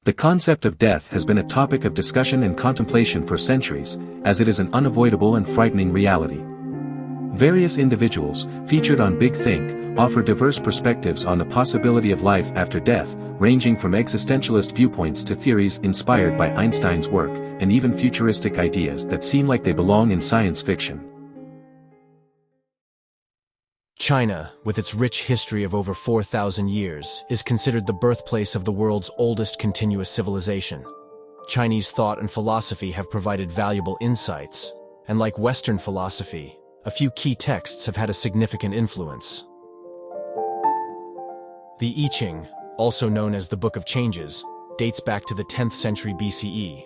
The concept of death has been a topic of discussion and contemplation for centuries, as it is an unavoidable and frightening reality. Various individuals, featured on Big Think, offer diverse perspectives on the possibility of life after death, ranging from existentialist viewpoints to theories inspired by Einstein's work, and even futuristic ideas that seem like they belong in science fiction. China, with its rich history of over 4,000 years, is considered the birthplace of the world's oldest continuous civilization. Chinese thought and philosophy have provided valuable insights, and like Western philosophy, a few key texts have had a significant influence. The I Ching, also known as the Book of Changes, dates back to the 10th century BCE.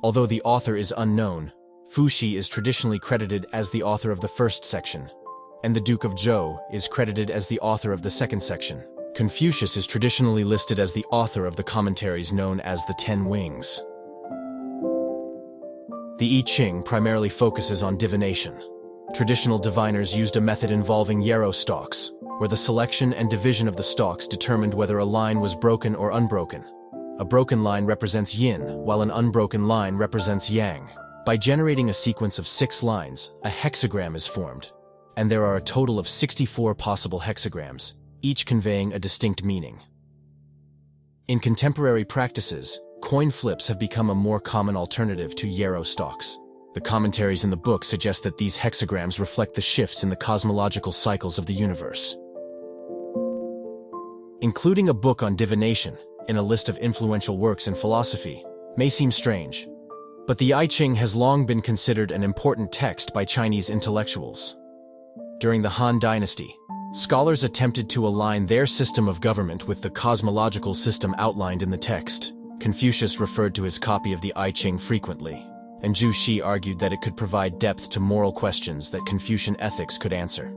Although the author is unknown, Fu Xi is traditionally credited as the author of the first section, and the Duke of Zhou is credited as the author of the second section. Confucius is traditionally listed as the author of the commentaries known as the Ten Wings. The I Ching primarily focuses on divination. Traditional diviners used a method involving yarrow stalks, where the selection and division of the stalks determined whether a line was broken or unbroken. A broken line represents yin, while an unbroken line represents yang. By generating a sequence of 6 lines, a hexagram is formed, and there are a total of 64 possible hexagrams, each conveying a distinct meaning. In contemporary practices, coin flips have become a more common alternative to yarrow stalks. The commentaries in the book suggest that these hexagrams reflect the shifts in the cosmological cycles of the universe. Including a book on divination in a list of influential works in philosophy may seem strange, but the I Ching has long been considered an important text by Chinese intellectuals. During the Han Dynasty, scholars attempted to align their system of government with the cosmological system outlined in the text. Confucius referred to his copy of the I Ching frequently, and Zhu Xi argued that it could provide depth to moral questions that Confucian ethics could answer.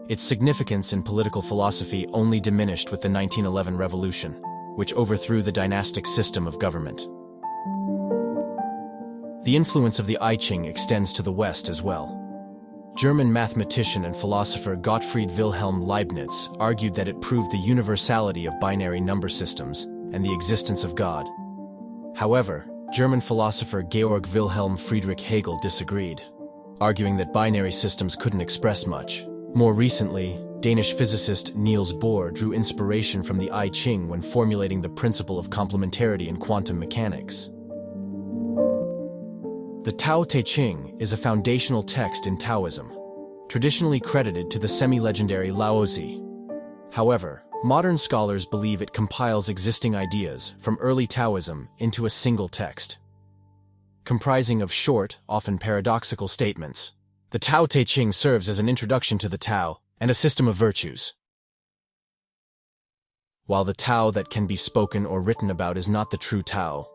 Its significance in political philosophy only diminished with the 1911 revolution, which overthrew the dynastic system of government. The influence of the I Ching extends to the West as well. German mathematician and philosopher Gottfried Wilhelm Leibniz argued that it proved the universality of binary number systems and the existence of God. However, German philosopher Georg Wilhelm Friedrich Hegel disagreed, arguing that binary systems couldn't express much. More recently, Danish physicist Niels Bohr drew inspiration from the I Ching when formulating the principle of complementarity in quantum mechanics. The Tao Te Ching is a foundational text in Taoism, traditionally credited to the semi-legendary Laozi. However, modern scholars believe it compiles existing ideas from early Taoism into a single text. Comprising of short, often paradoxical statements, the Tao Te Ching serves as an introduction to the Tao and a system of virtues. While the Tao that can be spoken or written about is not the true Tao,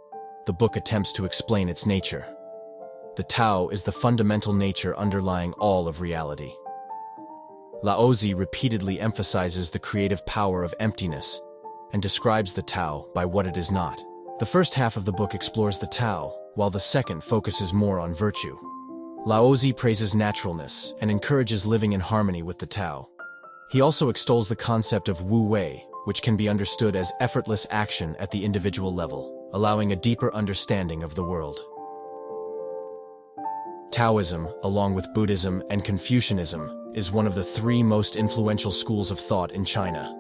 the book attempts to explain its nature. The Tao is the fundamental nature underlying all of reality. Laozi repeatedly emphasizes the creative power of emptiness and describes the Tao by what it is not. The first half of the book explores the Tao, while the second focuses more on virtue. Laozi praises naturalness and encourages living in harmony with the Tao. He also extols the concept of Wu Wei, which can be understood as effortless action at the individual level, allowing a deeper understanding of the world. Taoism, along with Buddhism and Confucianism, is one of the 3 most influential schools of thought in China.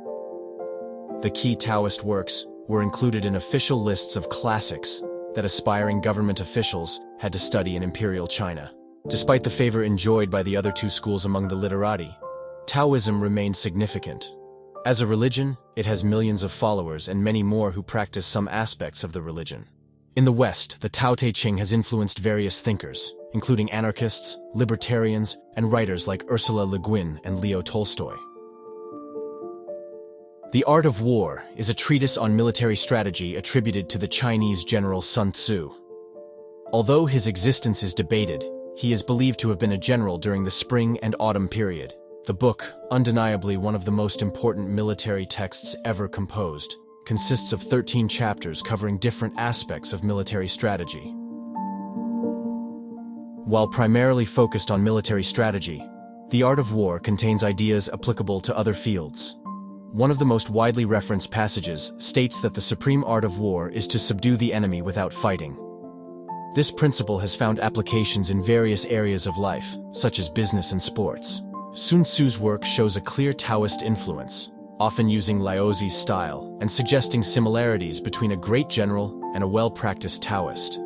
The key Taoist works were included in official lists of classics that aspiring government officials had to study in imperial China. Despite the favor enjoyed by the other 2 schools among the literati, Taoism remained significant. As a religion, it has millions of followers and many more who practice some aspects of the religion. In the West, the Tao Te Ching has influenced various thinkers, including anarchists, libertarians, and writers like Ursula Le Guin and Leo Tolstoy. The Art of War is a treatise on military strategy attributed to the Chinese general Sun Tzu. Although his existence is debated, he is believed to have been a general during the spring and autumn period. The book, undeniably one of the most important military texts ever composed, consists of 13 chapters covering different aspects of military strategy. While primarily focused on military strategy, The Art of War contains ideas applicable to other fields. one of the most widely referenced passages states that the supreme art of war is to subdue the enemy without fighting. This principle has found applications in various areas of life, such as business and sports. Sun Tzu's work shows a clear Taoist influence, often using Laozi's style and suggesting similarities between a great general and a well-practiced Taoist.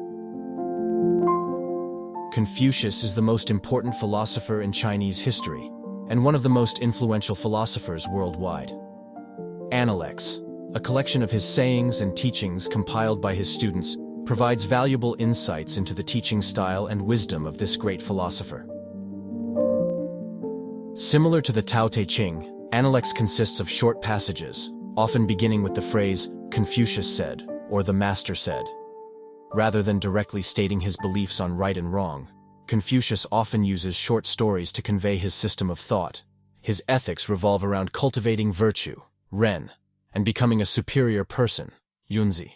Confucius is the most important philosopher in Chinese history, and one of the most influential philosophers worldwide. Analects, a collection of his sayings and teachings compiled by his students, provides valuable insights into the teaching style and wisdom of this great philosopher. Similar to the Tao Te Ching, Analects consists of short passages, often beginning with the phrase, "Confucius said," or "the master said." Rather than directly stating his beliefs on right and wrong, Confucius often uses short stories to convey his system of thought. His ethics revolve around cultivating virtue, ren, and becoming a superior person, yunzi.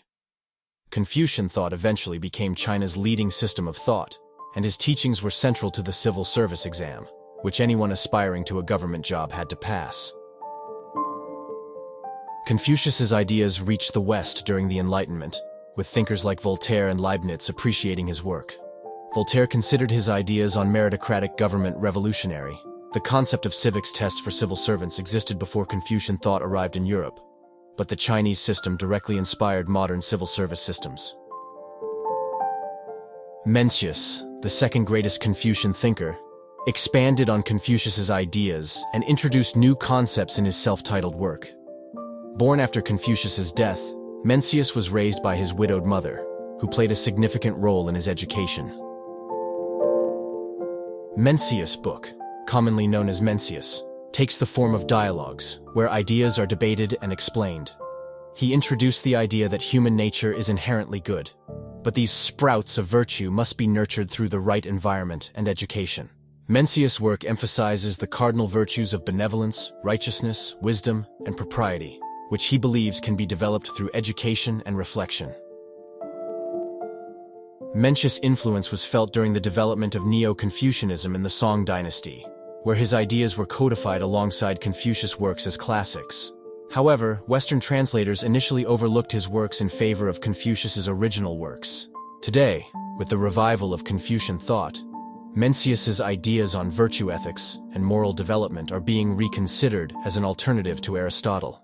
Confucian thought eventually became China's leading system of thought, and his teachings were central to the civil service exam, which anyone aspiring to a government job had to pass. Confucius's ideas reached the West during the Enlightenment, with thinkers like Voltaire and Leibniz appreciating his work. Voltaire considered his ideas on meritocratic government revolutionary. The concept of civics tests for civil servants existed before Confucian thought arrived in Europe, but the Chinese system directly inspired modern civil service systems. Mencius, the second greatest Confucian thinker, expanded on Confucius's ideas and introduced new concepts in his self-titled work. Born after Confucius's death, Mencius was raised by his widowed mother, who played a significant role in his education. Mencius' book, commonly known as Mencius, takes the form of dialogues, where ideas are debated and explained. He introduced the idea that human nature is inherently good, but these sprouts of virtue must be nurtured through the right environment and education. Mencius' work emphasizes the cardinal virtues of benevolence, righteousness, wisdom, and propriety, which he believes can be developed through education and reflection. Mencius' influence was felt during the development of Neo-Confucianism in the Song dynasty, where his ideas were codified alongside Confucius' works as classics. However, Western translators initially overlooked his works in favor of Confucius's original works. Today, with the revival of Confucian thought, Mencius's ideas on virtue ethics and moral development are being reconsidered as an alternative to Aristotle.